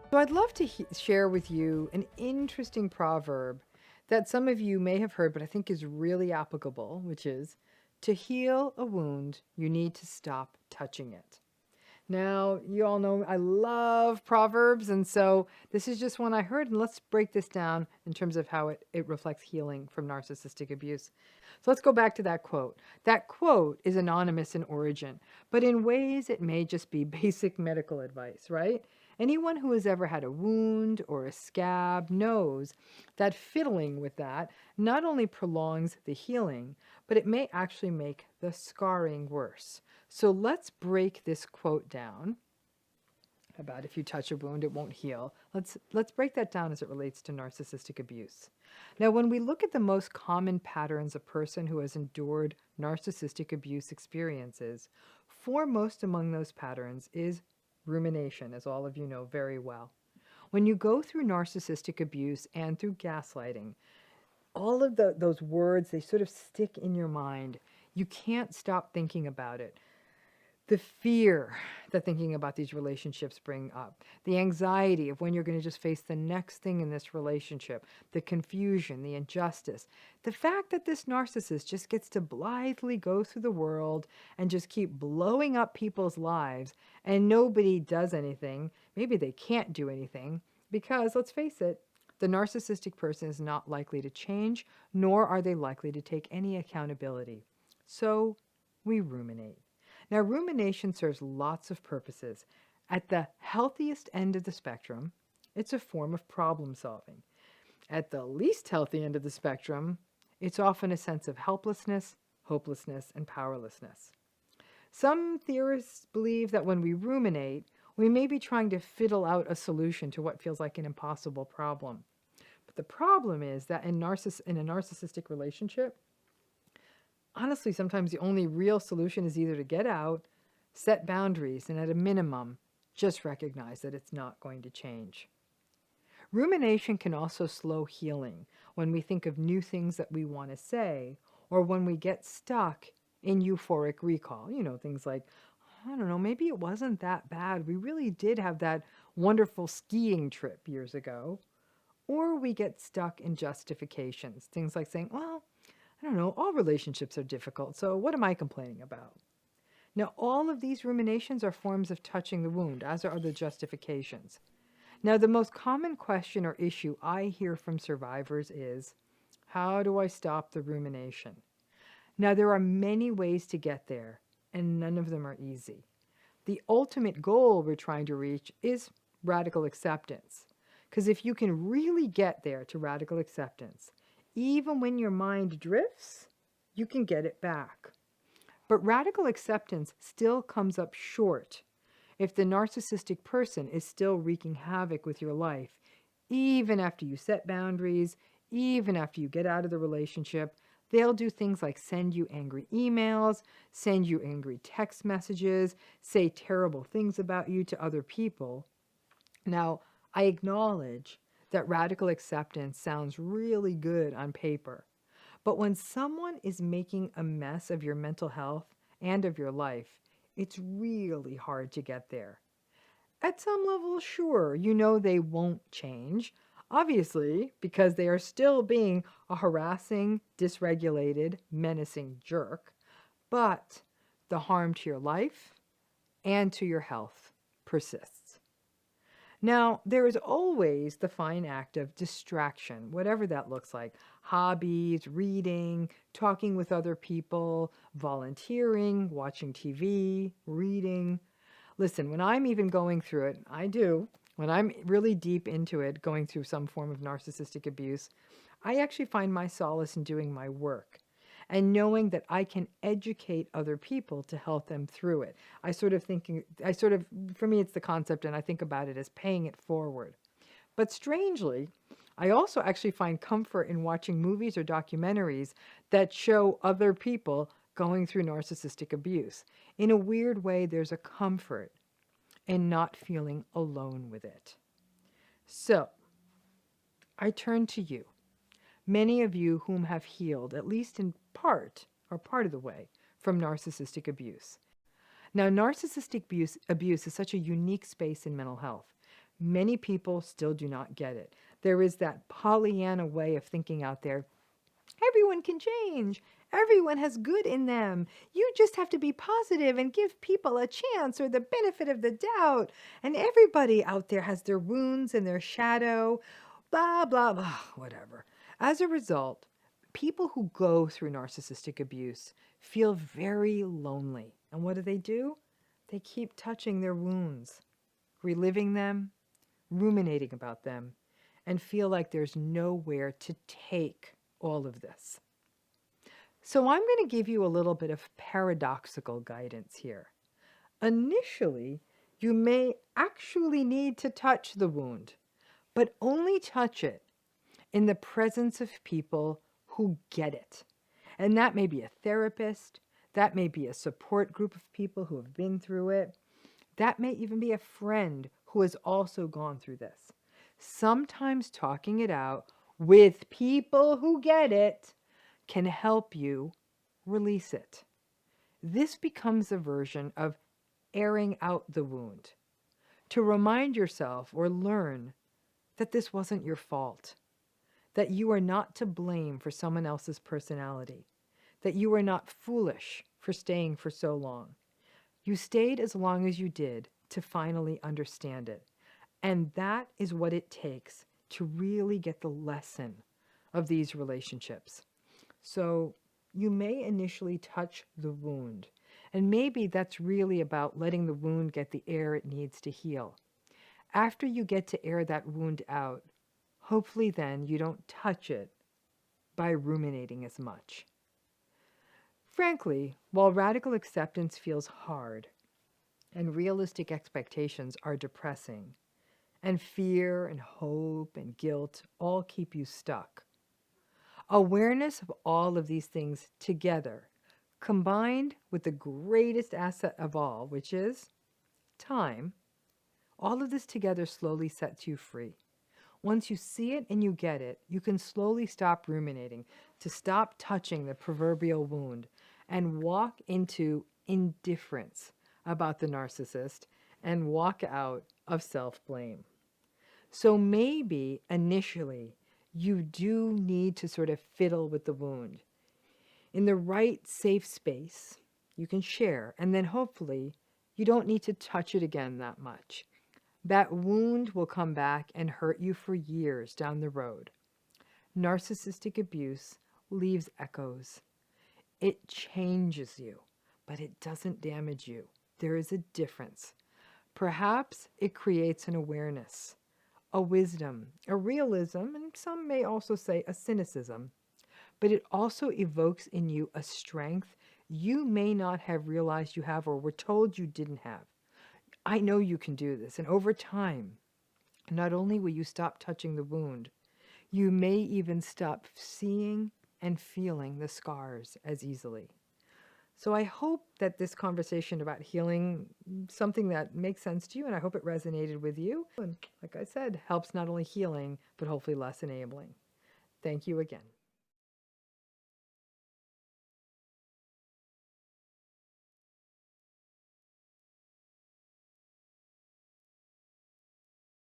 So I'd love to share with you an interesting proverb that some of you may have heard, but I think is really applicable, which is, to heal a wound, you need to stop touching it. Now, you all know I love proverbs, and so this is just one I heard, and let's break this down in terms of how it reflects healing from narcissistic abuse. So let's go back to that quote. That quote is anonymous in origin, but in ways it may just be basic medical advice, right? Anyone who has ever had a wound or a scab knows that fiddling with that not only prolongs the healing, but it may actually make the scarring worse. So let's break this quote down about if you touch a wound, it won't heal. Let's break that down as it relates to narcissistic abuse. Now, when we look at the most common patterns a person who has endured narcissistic abuse experiences, foremost among those patterns is rumination, as all of you know very well. When you go through narcissistic abuse and through gaslighting, all of those words, they sort of stick in your mind. You can't stop thinking about it. The fear that thinking about these relationships bring up, the anxiety of when you're going to just face the next thing in this relationship, the confusion, the injustice, the fact that this narcissist just gets to blithely go through the world and just keep blowing up people's lives and nobody does anything. Maybe they can't do anything because, let's face it, the narcissistic person is not likely to change, nor are they likely to take any accountability. So we ruminate. Now, rumination serves lots of purposes. At the healthiest end of the spectrum, it's a form of problem solving. At the least healthy end of the spectrum, it's often a sense of helplessness, hopelessness, and powerlessness. Some theorists believe that when we ruminate, we may be trying to fiddle out a solution to what feels like an impossible problem. But the problem is that in a narcissistic relationship, honestly, sometimes the only real solution is either to get out, set boundaries, and at a minimum, just recognize that it's not going to change. Rumination can also slow healing when we think of new things that we want to say, or when we get stuck in euphoric recall. You know, things like, I don't know, maybe it wasn't that bad. We really did have that wonderful skiing trip years ago. Or we get stuck in justifications, things like saying, well, I don't know, all relationships are difficult, so what am I complaining about? Now, all of these ruminations are forms of touching the wound, as are the justifications. Now, the most common question or issue I hear from survivors is, how do I stop the rumination? Now, there are many ways to get there, and none of them are easy. The ultimate goal we're trying to reach is radical acceptance. Because if you can really get there to radical acceptance, even when your mind drifts, you can get it back. But radical acceptance still comes up short if the narcissistic person is still wreaking havoc with your life, even after you set boundaries, even after you get out of the relationship. They'll do things like send you angry emails, send you angry text messages, say terrible things about you to other people. Now, I acknowledge that radical acceptance sounds really good on paper, but when someone is making a mess of your mental health and of your life, it's really hard to get there. At some level, sure, you know they won't change, obviously, because they are still being a harassing, dysregulated, menacing jerk, but the harm to your life and to your health persists. Now, there is always the fine act of distraction, whatever that looks like. Hobbies, reading, talking with other people, volunteering, watching TV, reading. Listen, when I'm even going through it, I do, when I'm really deep into it, going through some form of narcissistic abuse, I actually find my solace in doing my work and knowing that I can educate other people to help them through it. For me, it's the concept, and I think about it as paying it forward. But strangely, I also actually find comfort in watching movies or documentaries that show other people going through narcissistic abuse. In a weird way, there's a comfort in not feeling alone with it. So, I turn to you. Many of you whom have healed, at least in part, or part of the way, from narcissistic abuse. Now, narcissistic abuse is such a unique space in mental health. Many people still do not get it. There is that Pollyanna way of thinking out there. Everyone can change. Everyone has good in them. You just have to be positive and give people a chance or the benefit of the doubt. And everybody out there has their wounds and their shadow, blah, blah, blah, whatever. As a result, people who go through narcissistic abuse feel very lonely. And what do? They keep touching their wounds, reliving them, ruminating about them, and feel like there's nowhere to take all of this. So I'm going to give you a little bit of paradoxical guidance here. Initially, you may actually need to touch the wound, but only touch it in the presence of people who get it. And that may be a therapist, that may be a support group of people who have been through it, that may even be a friend who has also gone through this. Sometimes talking it out with people who get it can help you release it. This becomes a version of airing out the wound, to remind yourself or learn that this wasn't your fault, that you are not to blame for someone else's personality, that you are not foolish for staying for so long. You stayed as long as you did to finally understand it. And that is what it takes to really get the lesson of these relationships. So you may initially touch the wound, and maybe that's really about letting the wound get the air it needs to heal. After you get to air that wound out, hopefully then you don't touch it by ruminating as much. Frankly, while radical acceptance feels hard and realistic expectations are depressing, and fear and hope and guilt all keep you stuck, awareness of all of these things together, combined with the greatest asset of all, which is time, all of this together slowly sets you free. Once you see it and you get it, you can slowly stop ruminating, to stop touching the proverbial wound and walk into indifference about the narcissist and walk out of self-blame. So maybe initially you do need to sort of fiddle with the wound. In the right safe space, you can share, and then hopefully you don't need to touch it again that much. That wound will come back and hurt you for years down the road. Narcissistic abuse leaves echoes. It changes you, but it doesn't damage you. There is a difference. Perhaps it creates an awareness, a wisdom, a realism, and some may also say a cynicism. But it also evokes in you a strength you may not have realized you have or were told you didn't have. I know you can do this, and over time, not only will you stop touching the wound, you may even stop seeing and feeling the scars as easily. So I hope that this conversation about healing, something that makes sense to you, and I hope it resonated with you. And like I said, helps not only healing, but hopefully less enabling. Thank you again.